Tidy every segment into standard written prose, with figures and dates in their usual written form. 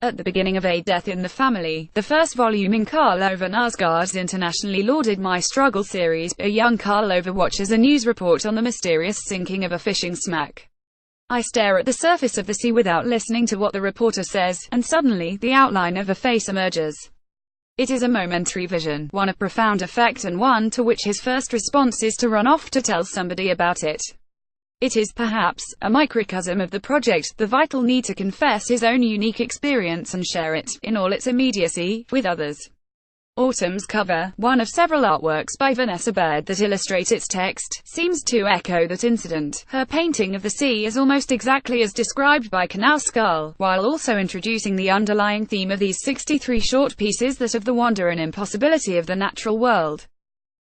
At the beginning of A Death in the Family, the first volume in Karl Ove Knausgaard's internationally lauded My Struggle series, a young Karl Ove watches a news report on the mysterious sinking of a fishing smack. I stare at the surface of the sea without listening to what the reporter says, and suddenly, the outline of a face emerges. It is a momentary vision, one of profound effect and one to which his first response is to run off to tell somebody about it. It is, perhaps, a microcosm of the project, the vital need to confess his own unique experience and share it, in all its immediacy, with others. Autumn's cover, one of several artworks by Vanessa Baird that illustrate its text, seems to echo that incident. Her painting of the sea is almost exactly as described by knausgaard, while also introducing the underlying theme of these 63 short pieces, that of the wonder and impossibility of the natural world.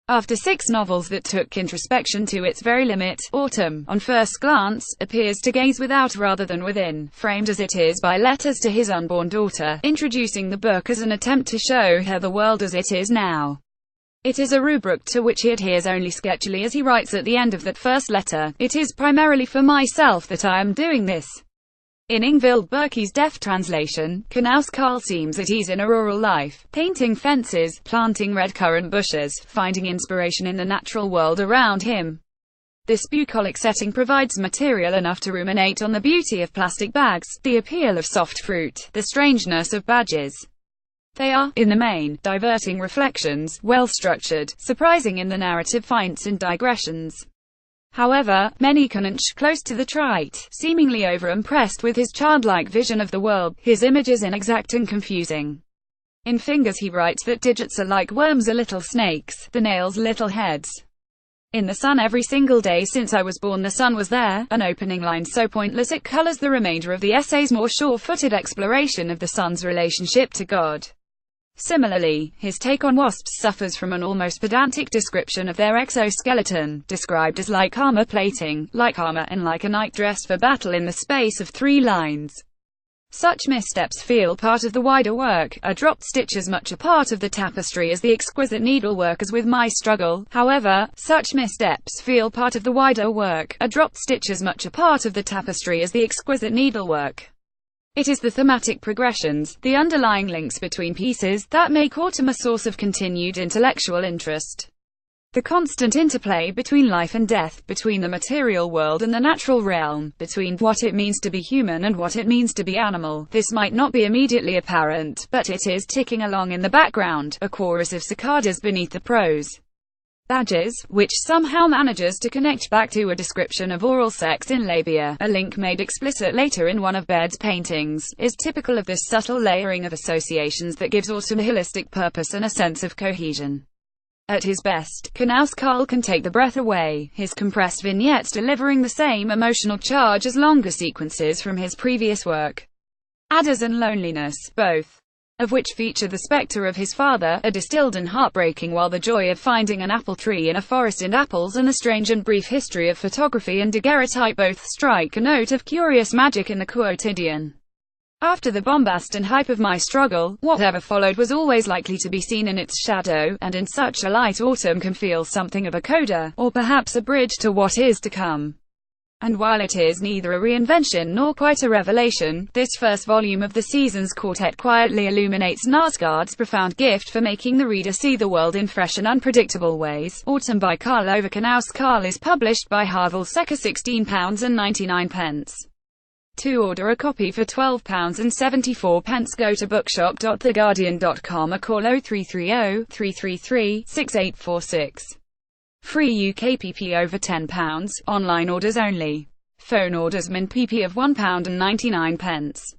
After 6 novels that took introspection to its very limit, Autumn, on first glance, appears to gaze without rather than within, framed as it is by letters to his unborn daughter, introducing the book as an attempt to show her the world as it is now. It is a rubric to which he adheres only sketchily, as he writes at the end of that first letter, "It is primarily for myself that I am doing this." In Ingvild Berke's deft translation, knausgaard seems at ease in a rural life, painting fences, planting red currant bushes, finding inspiration in the natural world around him. This bucolic setting provides material enough to ruminate on the beauty of plastic bags, the appeal of soft fruit, the strangeness of badges. They are, in the main, diverting reflections, well-structured, surprising in the narrative feints and digressions. However, many can inch close to the trite, seemingly over-impressed with his childlike vision of the world, his images inexact and confusing. In Fingers he writes that digits are like worms or little snakes, the nails little heads. In the sun every single day since I was born the sun was there, an opening line so pointless it colors the remainder of the essay's more sure-footed exploration of the sun's relationship to God. Similarly, his take on wasps suffers from an almost pedantic description of their exoskeleton, described as like armor plating, like armor, and like a nightdress for battle in the space of 3 lines. Such missteps feel part of the wider work, a dropped stitch as much a part of the tapestry as the exquisite needlework as with My Struggle. However, such missteps feel part of the wider work, a dropped stitch as much a part of the tapestry as the exquisite needlework. It is the thematic progressions, the underlying links between pieces, that make Autumn a source of continued intellectual interest. The constant interplay between life and death, between the material world and the natural realm, between what it means to be human and what it means to be animal. This might not be immediately apparent, but it is ticking along in the background, a chorus of cicadas beneath the prose. Badges, which somehow manages to connect back to a description of oral sex in labia, a link made explicit later in one of Baird's paintings, is typical of this subtle layering of associations that gives Autumn a holistic purpose and a sense of cohesion. At his best, knausgaard can take the breath away, his compressed vignettes delivering the same emotional charge as longer sequences from his previous work. Adders and Loneliness, both of which feature the spectre of his father, are distilled and heartbreaking, while the joy of finding an apple tree in a forest and apples and the strange and brief history of photography and daguerreotype both strike a note of curious magic in the quotidian. After the bombast and hype of My Struggle, whatever followed was always likely to be seen in its shadow, and in such a light Autumn can feel something of a coda, or perhaps a bridge to what is to come. And while it is neither a reinvention nor quite a revelation, this first volume of the season's quartet quietly illuminates Knausgaard's profound gift for making the reader see the world in fresh and unpredictable ways. Autumn by Karl Ove Knausgaard is published by Harvill Secker, £16.99. To order a copy for £12.74, go to bookshop.theguardian.com or call 0330 333 6846. Free UK PP over £10, online orders only. Phone orders min PP of £1.99.